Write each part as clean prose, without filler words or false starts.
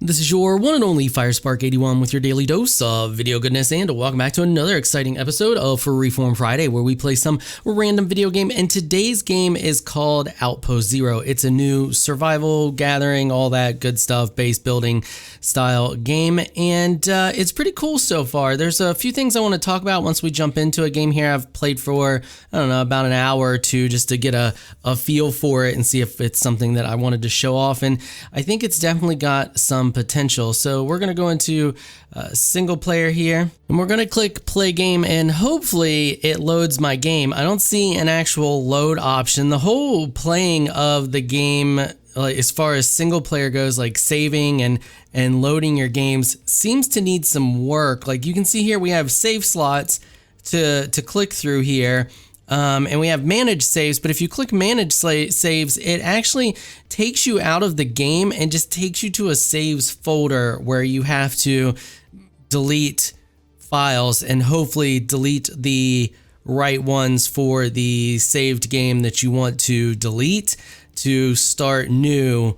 This is your one and only FireSpark81 with your daily dose of video goodness, and welcome back to another exciting episode of Freeform Friday, where we play some random video game. And today's game is called Outpost Zero. It's a new survival, gathering, all that good stuff, base building style game, and it's pretty cool so far. There's a few things I want to talk about once we jump into a game here. I've played for, I don't know, about an hour or two just to get a feel for it and see if it's something that I wanted to show off, and I think it's definitely got some potential. So we're going to go into single player here, and we're going to click play game, and hopefully it loads my game. I don't see an actual load option. The whole playing of the game, like as far as single player goes, like saving and loading your games, seems to need some work. Like you can see here, we have save slots to click through here. And we have manage saves, but if you click manage saves, it actually takes you out of the game and just takes you to a saves folder where you have to delete files and hopefully delete the right ones for the saved game that you want to delete to start new.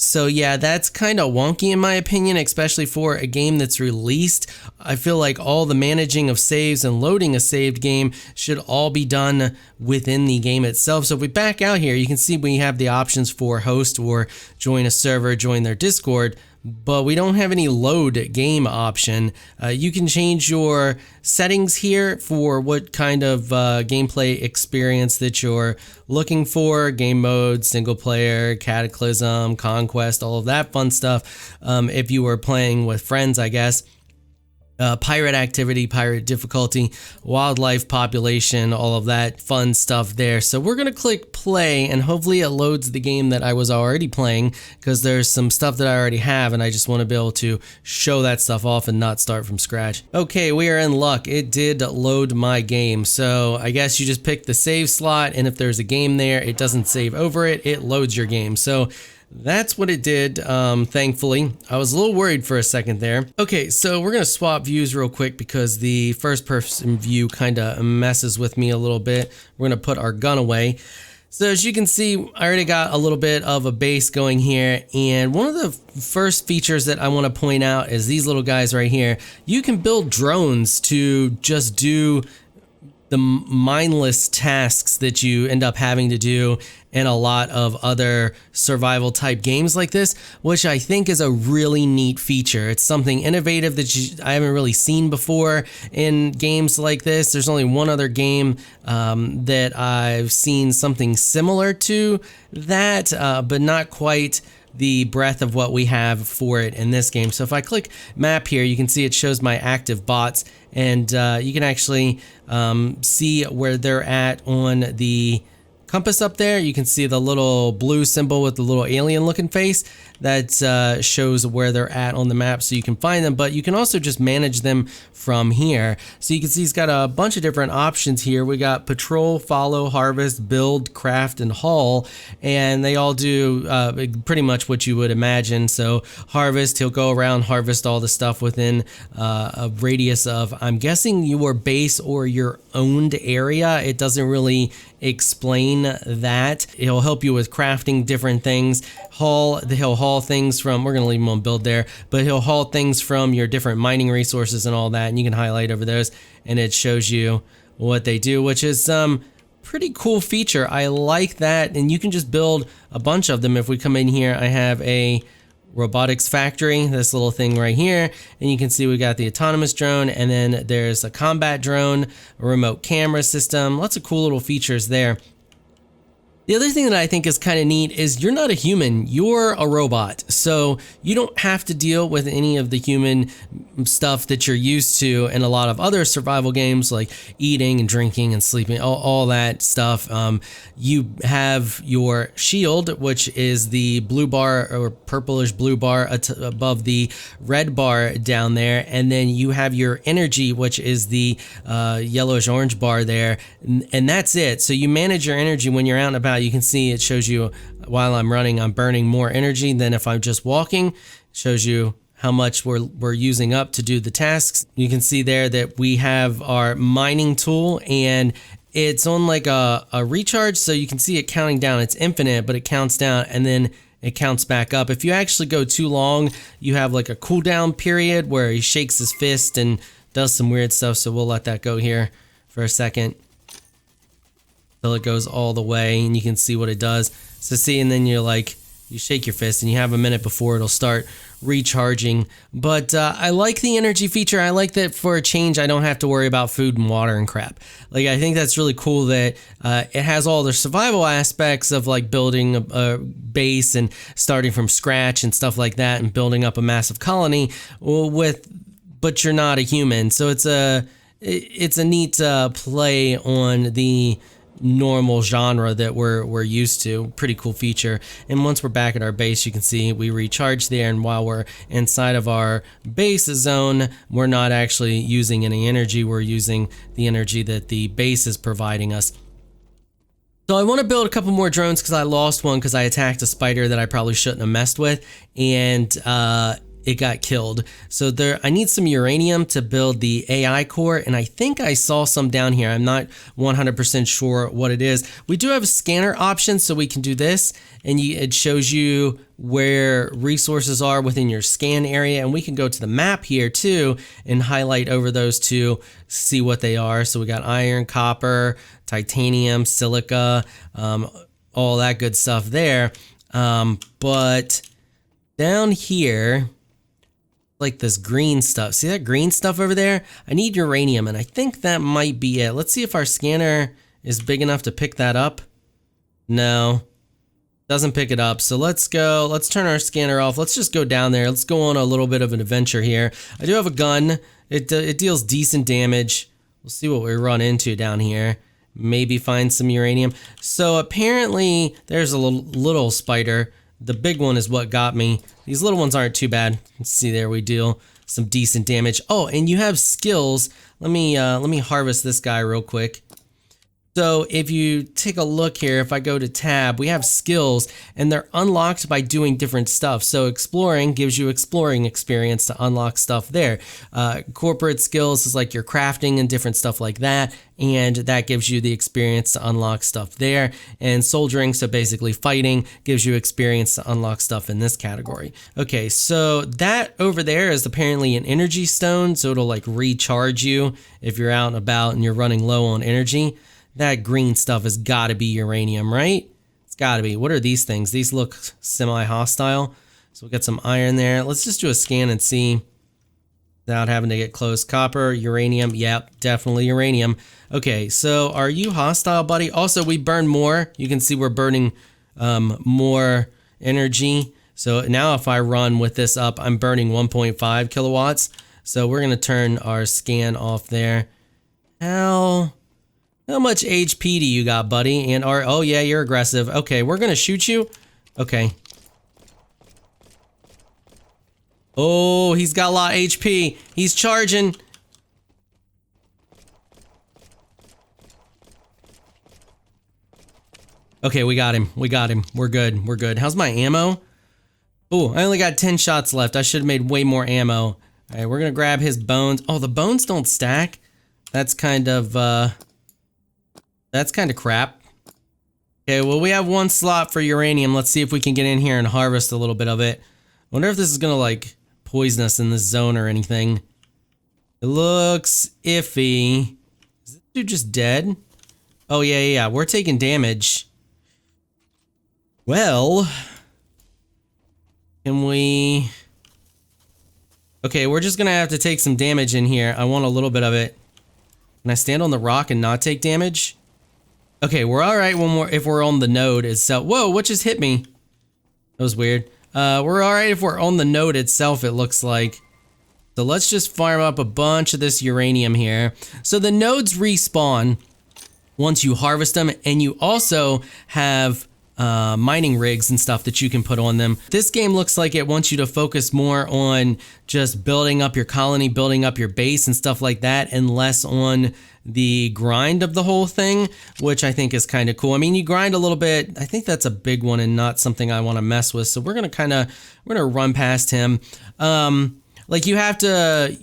So yeah, that's kind of wonky in my opinion, especially for a game that's released. I feel like all the managing of saves and loading a saved game should all be done within the game itself. So if we back out here, you can see we have the options for host or join a server, join their Discord, but we don't have any load game option. You can change your settings here for what kind of gameplay experience that you're looking for: game mode, single player, cataclysm, conquest, all of that fun stuff. If you were playing with friends, I guess. Pirate activity, pirate difficulty, wildlife population, all of that fun stuff there. So we're going to click play, and hopefully it loads the game that I was already playing, because there's some stuff that I already have and I just want to be able to show that stuff off and not start from scratch. Okay, we are in luck. It did load my game. So I guess you just pick the save slot, and if there's a game there, it doesn't save over it, it loads your game. So that's what it did, thankfully. I was a little worried for a second there. Okay, so we're going to swap views real quick because the first person view kind of messes with me a little bit. We're going to put our gun away. So as you can see, I already got a little bit of a base going here, and one of the first features that I want to point out is these little guys right here. You can build drones to just do the mindless tasks that you end up having to do in a lot of other survival type games like this, which I think is a really neat feature. It's something innovative that I haven't really seen before in games like this. There's only one other game that I've seen something similar to that, but not quite the breadth of what we have for it in this game. So if I click map here, you can see it shows my active bots, and you can actually see where they're at on the compass up there. You can see the little blue symbol with the little alien looking face. That shows where they're at on the map, so you can find them, but you can also just manage them from here. So you can see he's got a bunch of different options here. We got patrol, follow, harvest, build, craft, and haul, and they all do pretty much what you would imagine. So harvest, he'll go around, harvest all the stuff within a radius of, I'm guessing, your base or your owned area. It doesn't really explain that. It'll help you with crafting different things. Haul, he'll haul things from, we're going to leave him on build there, but he'll haul things from your different mining resources and all that, and you can highlight over those and it shows you what they do, which is pretty cool feature. I like that, and you can just build a bunch of them. If we come in here, I have a robotics factory, this little thing right here, and you can see we got the autonomous drone, and then there's a combat drone, a remote camera system, lots of cool little features there. The other thing that I think is kind of neat is you're not a human, you're a robot. So you don't have to deal with any of the human stuff that you're used to in a lot of other survival games, like eating and drinking and sleeping, all that stuff. You have your shield, which is the blue bar or purplish blue bar above the red bar down there. And then you have your energy, which is the yellowish orange bar there. And that's it. So you manage your energy when you're out and about. You can see it shows you while I'm running, I'm burning more energy than if I'm just walking. It shows you how much we're using up to do the tasks. You can see there that we have our mining tool, and it's on like a recharge, so you can see it counting down. It's infinite, but it counts down, and then it counts back up. If you actually go too long, you have like a cooldown period where he shakes his fist and does some weird stuff. So we'll let that go here for a second till it goes all the way and you can see what it does. So see, and then you're like, you shake your fist and you have a minute before it'll start recharging. But I like the energy feature. I like that for a change, I don't have to worry about food and water and crap. Like, I think that's really cool that it has all the survival aspects of like building a base and starting from scratch and stuff like that and building up a massive colony but you're not a human. So it's a neat play on the normal genre that we're used to. Pretty cool feature. And once we're back at our base, you can see we recharge there, and while we're inside of our base zone, we're not actually using any energy. We're using the energy that the base is providing us. So I want to build a couple more drones because I lost one because I attacked a spider that I probably shouldn't have messed with, and it got killed. So I need some uranium to build the AI core, and I think I saw some down here. I'm not 100% sure what it is. We do have a scanner option, so we can do this, and it shows you where resources are within your scan area, and we can go to the map here too and highlight over those two, see what they are. So we got iron, copper, titanium, silica, all that good stuff there. But down here, like this green stuff. See that green stuff over there? I need uranium, and I think that might be it. Let's see if our scanner is big enough to pick that up. No, doesn't pick it up. So let's turn our scanner off. Let's just go down there. Let's go on a little bit of an adventure here. I do have a gun. It deals decent damage. We'll see what we run into down here. Maybe find some uranium. So apparently there's a little spider. The big one is what got me. These little ones aren't too bad. Let's see there, we deal some decent damage. Oh, and you have skills. Let me harvest this guy real quick. So if you take a look here, if I go to tab, we have skills, and they're unlocked by doing different stuff. So exploring gives you exploring experience to unlock stuff there. Corporate skills is like your crafting and different stuff like that, and that gives you the experience to unlock stuff there. And soldiering, so basically fighting, gives you experience to unlock stuff in this category. Okay, so that over there is apparently an energy stone, so it'll like recharge you if you're out and about and you're running low on energy. That green stuff has got to be uranium, right? It's got to be. What are these things? These look semi-hostile. So we'll get some iron there. Let's just do a scan and see without having to get close. Copper, uranium. Yep, definitely uranium. Okay, so are you hostile, buddy? Also, we burn more. You can see we're burning more energy. So now if I run with this up, I'm burning 1.5 kilowatts. So we're going to turn our scan off there. How much HP do you got, buddy? And oh yeah, you're aggressive. Okay, we're gonna shoot you. Okay. Oh, he's got a lot of HP. He's charging. Okay, we got him. We got him. We're good. We're good. How's my ammo? Oh, I only got 10 shots left. I should have made way more ammo. All right, we're gonna grab his bones. Oh, the bones don't stack. That's kind of crap. Okay, well, we have one slot for uranium. Let's see if we can get in here and harvest a little bit of it. Wonder if this is gonna like poison us in this zone or anything. It looks iffy. Is this dude just dead? Oh yeah, we're taking damage. Well, can we? Okay, we're just gonna have to take some damage in here. I want a little bit of it. Can I stand on the rock and not take damage? Okay, we're all right if we're on the node itself. Whoa, what just hit me? That was weird. We're all right if we're on the node itself, it looks like. So let's just farm up a bunch of this uranium here. So the nodes respawn once you harvest them, and you also have mining rigs and stuff that you can put on them. This game looks like it wants you to focus more on just building up your colony, building up your base and stuff like that, and less on the grind of the whole thing, which I think is kind of cool. I mean, you grind a little bit. I think that's a big one and not something I want to mess with. So we're gonna run past him. Like, you have to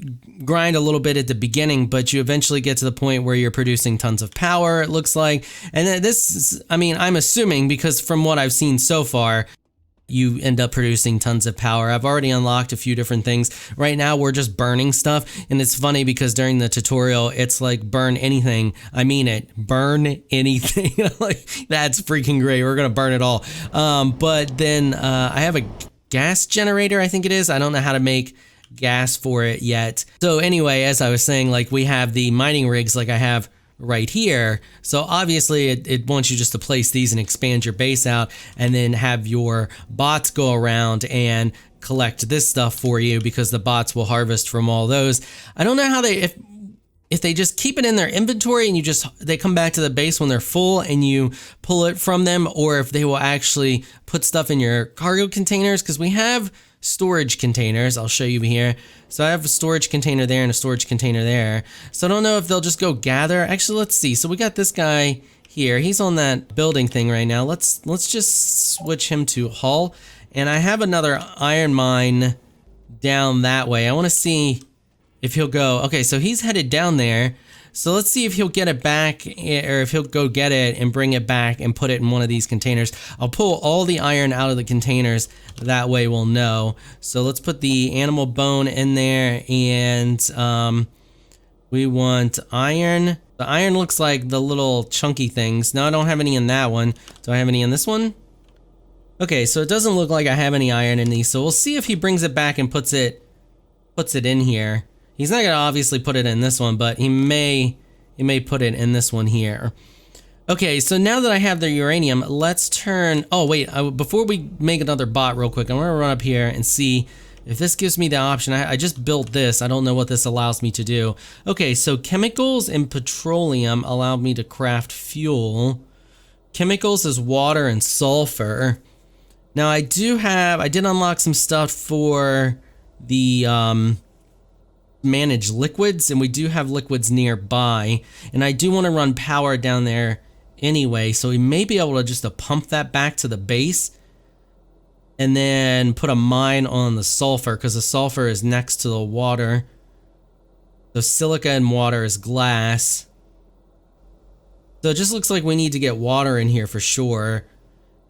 grind a little bit at the beginning, but you eventually get to the point where you're producing tons of power, it looks like. And this is, I mean, I'm assuming, because from what I've seen so far, you end up producing tons of power. I've already unlocked a few different things. Right now, we're just burning stuff. And it's funny because during the tutorial, it's like burn anything. I mean it. Burn anything. Like, that's freaking great. We're going to burn it all. But then I have a gas generator, I think it is. I don't know how to make gas for it yet. So anyway, as I was saying, like we have the mining rigs like I have right here. So obviously it wants you just to place these and expand your base out and then have your bots go around and collect this stuff for you because the bots will harvest from all those. I don't know how if they just keep it in their inventory and they come back to the base when they're full and you pull it from them, or if they will actually put stuff in your cargo containers, because we have storage containers. I'll show you here. So I have a storage container there and a storage container there. So I don't know if they'll just go gather. Actually, let's see. So we got this guy here. He's on that building thing right now. Let's just switch him to hull. And I have another iron mine down that way. I want to see if he'll go. Okay, so he's headed down there. So let's see if he'll get it back, or if he'll go get it and bring it back and put it in one of these containers. I'll pull all the iron out of the containers. That way we'll know. So let's put the animal bone in there, and we want iron. The iron looks like the little chunky things. No, I don't have any in that one. Do I have any in this one? Okay, so it doesn't look like I have any iron in these. So we'll see if he brings it back and puts it in here. He's not gonna obviously put it in this one, but he may put it in this one here. Okay, so now that I have the uranium, let's turn, oh wait, before we make another bot real quick, I'm gonna run up here and see if this gives me the option. I just built this, I don't know what this allows me to do. Okay, so chemicals and petroleum allow me to craft fuel. Chemicals is water and sulfur. Now I did unlock some stuff for the, manage liquids, and we do have liquids nearby, and I do want to run power down there anyway, so we may be able to just pump that back to the base and then put a mine on the sulfur, because the sulfur is next to the water. The silica and water is glass, so it just looks like we need to get water in here for sure,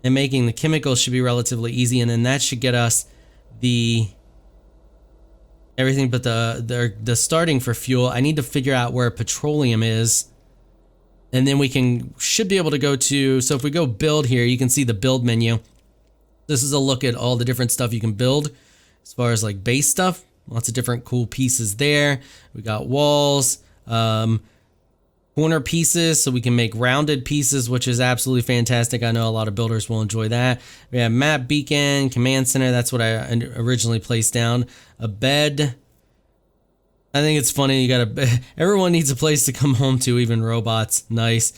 and making the chemicals should be relatively easy, and then that should get us the everything but the starting for fuel. I need to figure out where petroleum is, and then we should be able to go to, so if we go build here, you can see the build menu. This is a look at all the different stuff you can build as far as like base stuff. Lots of different cool pieces there. We got walls, corner pieces, so we can make rounded pieces, which is absolutely fantastic. I know a lot of builders will enjoy that. We have map beacon, command center. That's what I originally placed down. A bed. I think it's funny. You got everyone needs a place to come home to, even robots. Nice.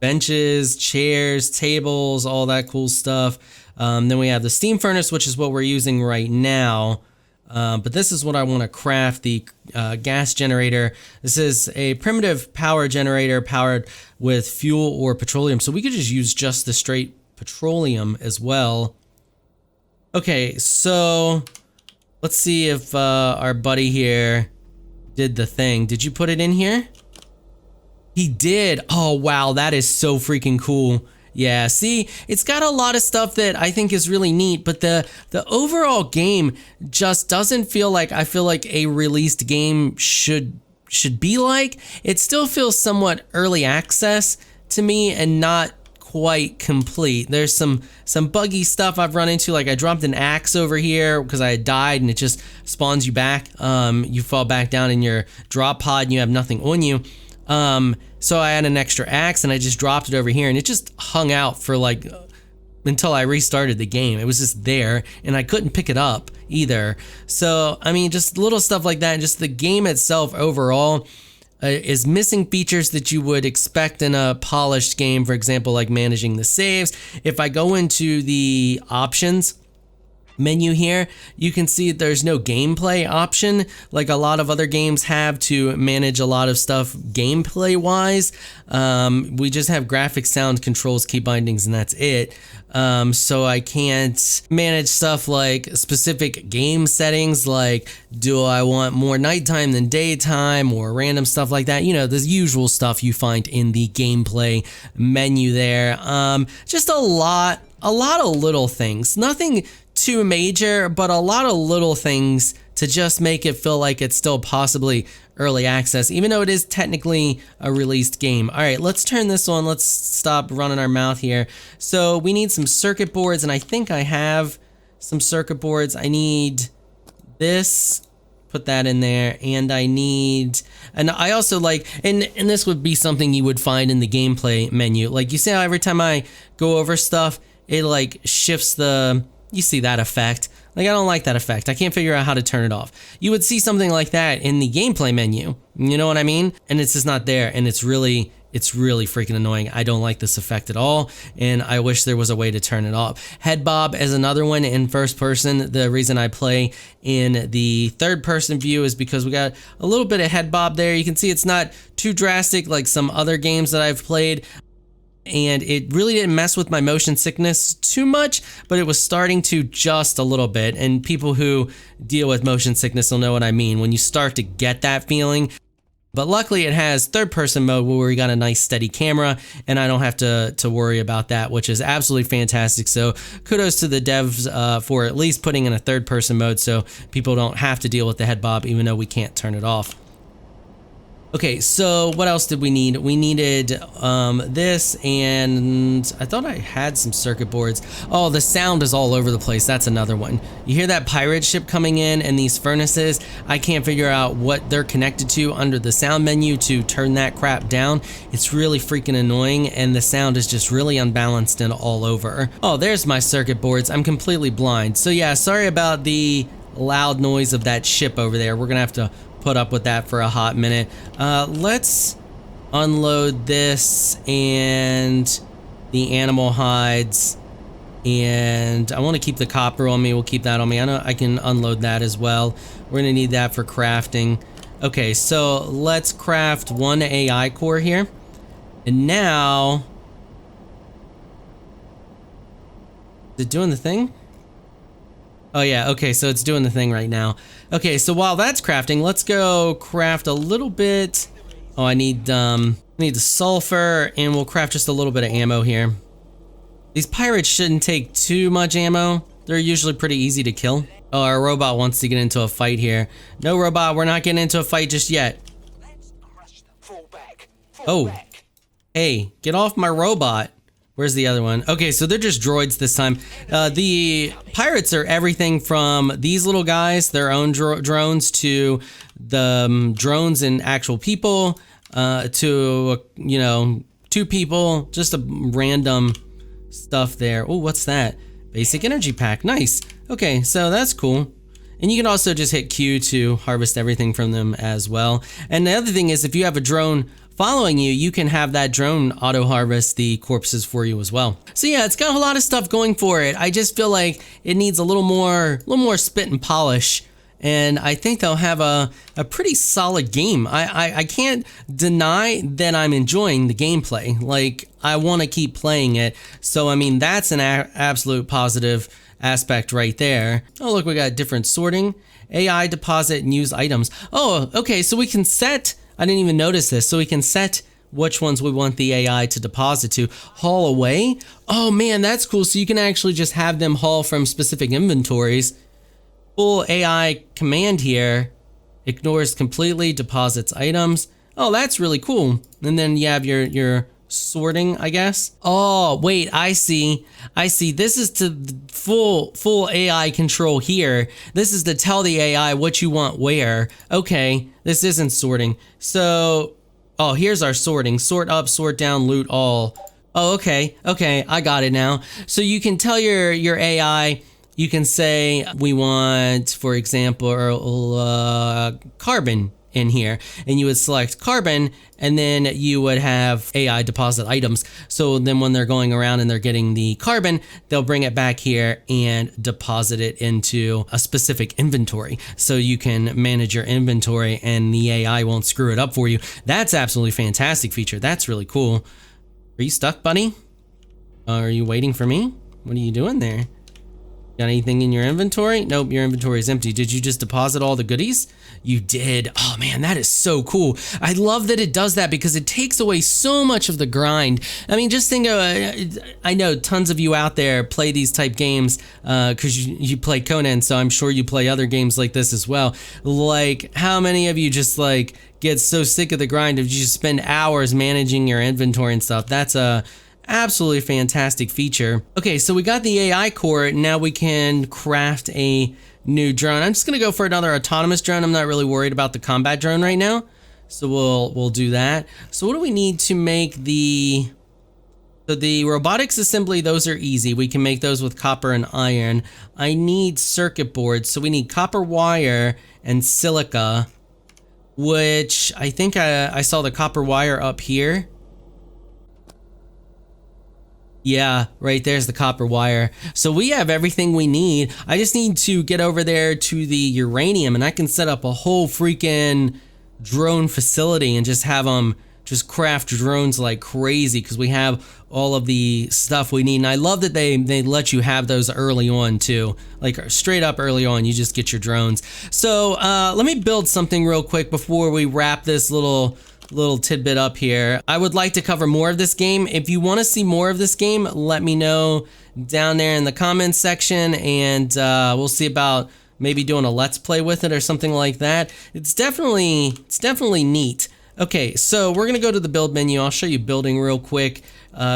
Benches, chairs, tables, all that cool stuff. Then we have the steam furnace, which is what we're using right now. But this is what I want to craft, the gas generator. This is a primitive power generator powered with fuel or petroleum. So we could just use just the straight petroleum as well. Okay, so let's see if our buddy here did the thing. Did you put it in here? He did. Oh, wow, that is so freaking cool. Yeah, see, it's got a lot of stuff that I think is really neat, but the overall game just doesn't feel like I feel like a released game should be like. It still feels somewhat early access to me and not quite complete. There's some buggy stuff I've run into, like I dropped an axe over here because I had died and it just spawns you back. You fall back down in your drop pod and you have nothing on you. So I had an extra axe and I just dropped it over here and it just hung out for like until I restarted the game. It was just there and I couldn't pick it up either. So I mean, just little stuff like that, and just the game itself overall is missing features that you would expect in a polished game. For example, like managing the saves. If I go into the options menu here, you can see there's no gameplay option like a lot of other games have to manage a lot of stuff gameplay wise. We just have graphics, sound, controls, key bindings, and that's it. So I can't manage stuff like specific game settings, like do I want more nighttime than daytime or random stuff like that. You know, the usual stuff you find in the gameplay menu there. Just a lot a lot of little things. Nothing too major, but a lot of little things to just make it feel like it's still possibly early access, even though it is technically a released game. All right, let's turn this on. Let's stop running our mouth here. So we need some circuit boards, and I think I have some circuit boards. I need this, put that in there, and I also like, and this would be something you would find in the gameplay menu. Like, you see how every time I go over stuff, it like shifts you see that effect? Like, I don't like that effect. I can't figure out how to turn it off. You would see something like that in the gameplay menu. You know what I mean? And it's just not there, and it's really freaking annoying. I don't like this effect at all, and I wish there was a way to turn it off. Head bob is another one in first person. The reason I play in the third person view is because we got a little bit of head bob there. You can see it's not too drastic like some other games that I've played, and it really didn't mess with my motion sickness too much, but it was starting to just a little bit, and people who deal with motion sickness will know what I mean when you start to get that feeling. But luckily it has third person mode where we got a nice steady camera, and I don't have to worry about that, which is absolutely fantastic. So kudos to the devs for at least putting in a third person mode so people don't have to deal with the head bob, even though we can't turn it off. Okay, so what else did we need? We needed this, and I thought I had some circuit boards. Oh, the sound is all over the place. That's another one. You hear that pirate ship coming in and these furnaces? I can't figure out what they're connected to under the sound menu to turn that crap down. It's really freaking annoying, and the sound is just really unbalanced and all over. Oh, there's my circuit boards. I'm completely blind. So yeah, sorry about the loud noise of that ship over there. We're gonna have to put up with that for a hot minute. Let's unload this and the animal hides, and I want to keep the copper on me. We'll keep that on me. I know I can unload that as well. We're gonna need that for crafting. Okay, so let's craft one AI core here, and now is it doing the thing? Oh yeah, okay, so it's doing the thing right now. Okay, so while that's crafting, let's go craft a little bit. Oh, I need the sulfur, and we'll craft just a little bit of ammo here. These pirates shouldn't take too much ammo. They're usually pretty easy to kill. Oh, our robot wants to get into a fight here. No, robot, we're not getting into a fight just yet. Oh, hey, get off my robot. Where's the other one? Okay, so they're just droids this time. The pirates are everything from these little guys, their own drones, to the drones and actual people, to, you know, 2 people, just a random stuff there. Oh, what's that? Basic energy pack. Nice. Okay, so that's cool. And you can also just hit Q to harvest everything from them as well. And the other thing is, if you have a drone following you, you can have that drone auto harvest the corpses for you as well. So yeah, it's got a lot of stuff going for it. I just feel like it needs a little more spit and polish, and I think they'll have a pretty solid game. I can't deny that I'm enjoying the gameplay. Like, I want to keep playing it. So I mean, that's an absolute positive aspect right there. Oh look, we got different sorting, AI deposit and use items. Oh, okay, so we can set, I didn't even notice this, so we can set which ones we want the AI to deposit to. Haul away? Oh man, that's cool. So you can actually just have them haul from specific inventories. Full AI command here, ignores completely, deposits items. Oh, that's really cool. And then you have your sorting, I guess. Oh, wait, I see. This is to full AI control here. This is to tell the AI what you want where. Okay, this isn't sorting. So, oh, here's our sorting. Sort up, sort down, loot all. Oh, okay, I got it now. So you can tell your AI, you can say, we want, for example, carbon in here, and you would select carbon, and then you would have AI deposit items. So then when they're going around and they're getting the carbon, they'll bring it back here and deposit it into a specific inventory. So you can manage your inventory and the AI won't screw it up for you. That's absolutely fantastic feature. That's really cool. Are you stuck, buddy? Are you waiting for me? What are you doing there? Got anything in your inventory? Nope, your inventory is empty. Did you just deposit all the goodies? You did. Oh man, that is so cool. I love that it does that because it takes away so much of the grind. I mean, just think of, I know tons of you out there play these type games because you play Conan, so I'm sure you play other games like this as well. Like, how many of you just like get so sick of the grind of you just spend hours managing your inventory and stuff? That's a absolutely fantastic feature. Okay, so we got the AI core. Now we can craft a new drone. I'm just gonna go for another autonomous drone. I'm not really worried about the combat drone right now, so we'll do that. So what do we need to make the robotics assembly? Those are easy. We can make those with copper and iron. I need circuit boards, so we need copper wire and silica, which I think I saw the copper wire up here. Yeah, right there's the copper wire. So we have everything we need. I just need to get over there to the uranium and I can set up a whole freaking drone facility and just have them just craft drones like crazy because we have all of the stuff we need. And I love that they let you have those early on too. Like straight up early on, you just get your drones. So let me build something real quick before we wrap this little tidbit up here. I would like to cover more of this game. If you want to see more of this game, let me know down there in the comments section, and we'll see about maybe doing a let's play with it or something like that. It's definitely neat. Okay, so we're gonna go to the build menu. I'll show you building real quick.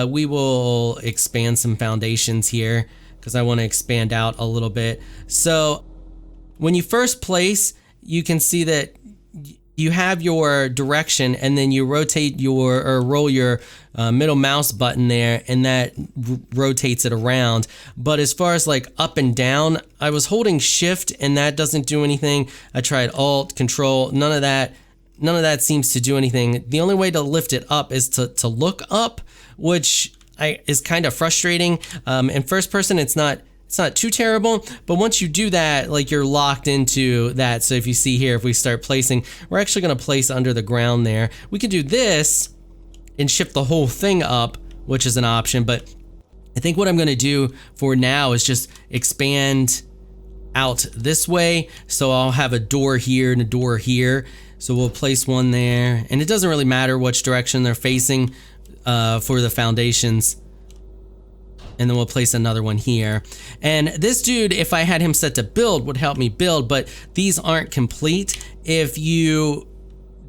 We will expand some foundations here because I want to expand out a little bit. So when you first place, you can see that you have your direction and then you rotate or roll your middle mouse button there and that rotates it around. But as far as like up and down, I was holding shift and that doesn't do anything. I tried alt, control, none of that seems to do anything. The only way to lift it up is to look up, which is kind of frustrating. In first person, it's not too terrible, but once you do that, like you're locked into that. So if you see here, if we start placing, we're actually gonna place under the ground there. We can do this and shift the whole thing up, which is an option, but I think what I'm gonna do for now is just expand out this way. So I'll have a door here and a door here. So we'll place one there, and it doesn't really matter which direction they're facing for the foundations. And then we'll place another one here. And this dude, if I had him set to build, would help me build, but these aren't complete. If you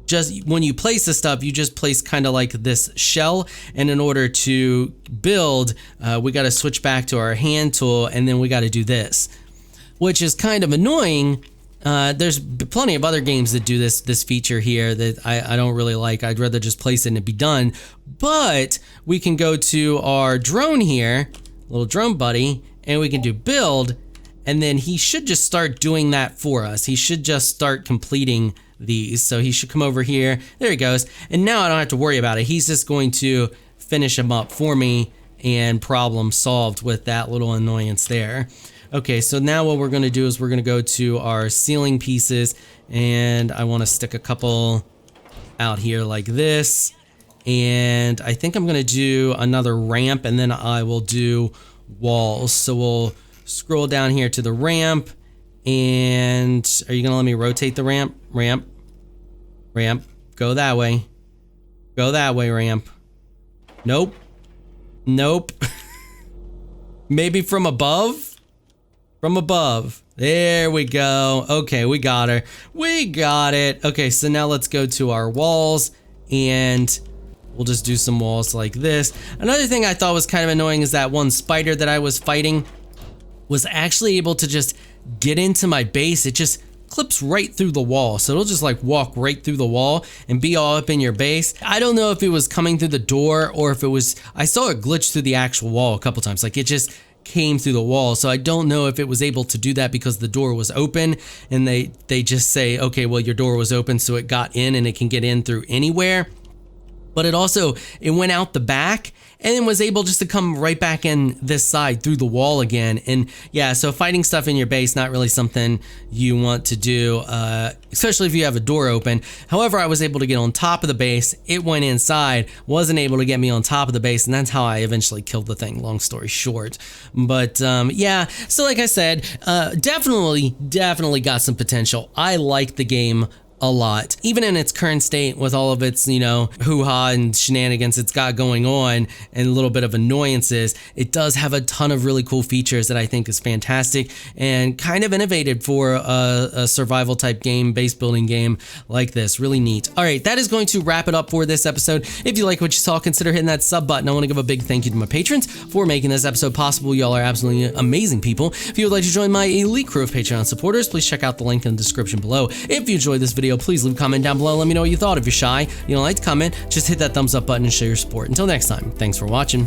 just, when you place the stuff, you just place kind of like this shell. And in order to build, we got to switch back to our hand tool, and then we got to do this, which is kind of annoying. There's plenty of other games that do this feature here that I don't really like. I'd rather just place it and it be done. But we can go to our drone here, little drone buddy, and we can do build, and then he should just start doing that for us. He should just start completing these. So he should come over here. There he goes. And now I don't have to worry about it. He's just going to finish them up for me, and problem solved with that little annoyance there. Okay, so now what we're gonna do is we're gonna go to our ceiling pieces, and I wanna stick a couple out here like this. And I think I'm gonna do another ramp, and then I will do walls. So we'll scroll down here to the ramp, and are you gonna let me rotate the ramp? Ramp, go that way. Go that way, ramp. Nope. Maybe from above? From above. There we go. Okay, we got her. We got it. Okay, so now let's go to our walls, and we'll just do some walls like this. Another thing I thought was kind of annoying is that one spider that I was fighting was actually able to just get into my base. It just clips right through the wall. So it'll just like walk right through the wall and be all up in your base. I don't know if it was coming through the door or if it was, I saw it glitch through the actual wall a couple times. Like it just came through the wall. So I don't know if it was able to do that because the door was open and they just say, okay, well, your door was open, so it got in and it can get in through anywhere. but it went out the back and then was able just to come right back in this side through the wall again. And yeah, so fighting stuff in your base, not really something you want to do, especially if you have a door open. However, I was able to get on top of the base. It went inside, wasn't able to get me on top of the base, and that's how I eventually killed the thing, long story short. But yeah, so like I said, definitely got some potential. I liked the game a lot, even in its current state with all of its, hoo-ha and shenanigans it's got going on and a little bit of annoyances. It does have a ton of really cool features that I think is fantastic and kind of innovated for a survival type game, base building game like this. Really neat. All right, that is going to wrap it up for this episode. If you like what you saw, consider hitting that sub button. I want to give a big thank you to my patrons for making this episode possible. Y'all are absolutely amazing people. If you would like to join my elite crew of Patreon supporters, please check out the link in the description below. If you enjoyed this video, please leave a comment down below. Let me know what you thought. If you're shy, you don't like to comment, just hit that thumbs up button and show your support. Until next time, thanks for watching.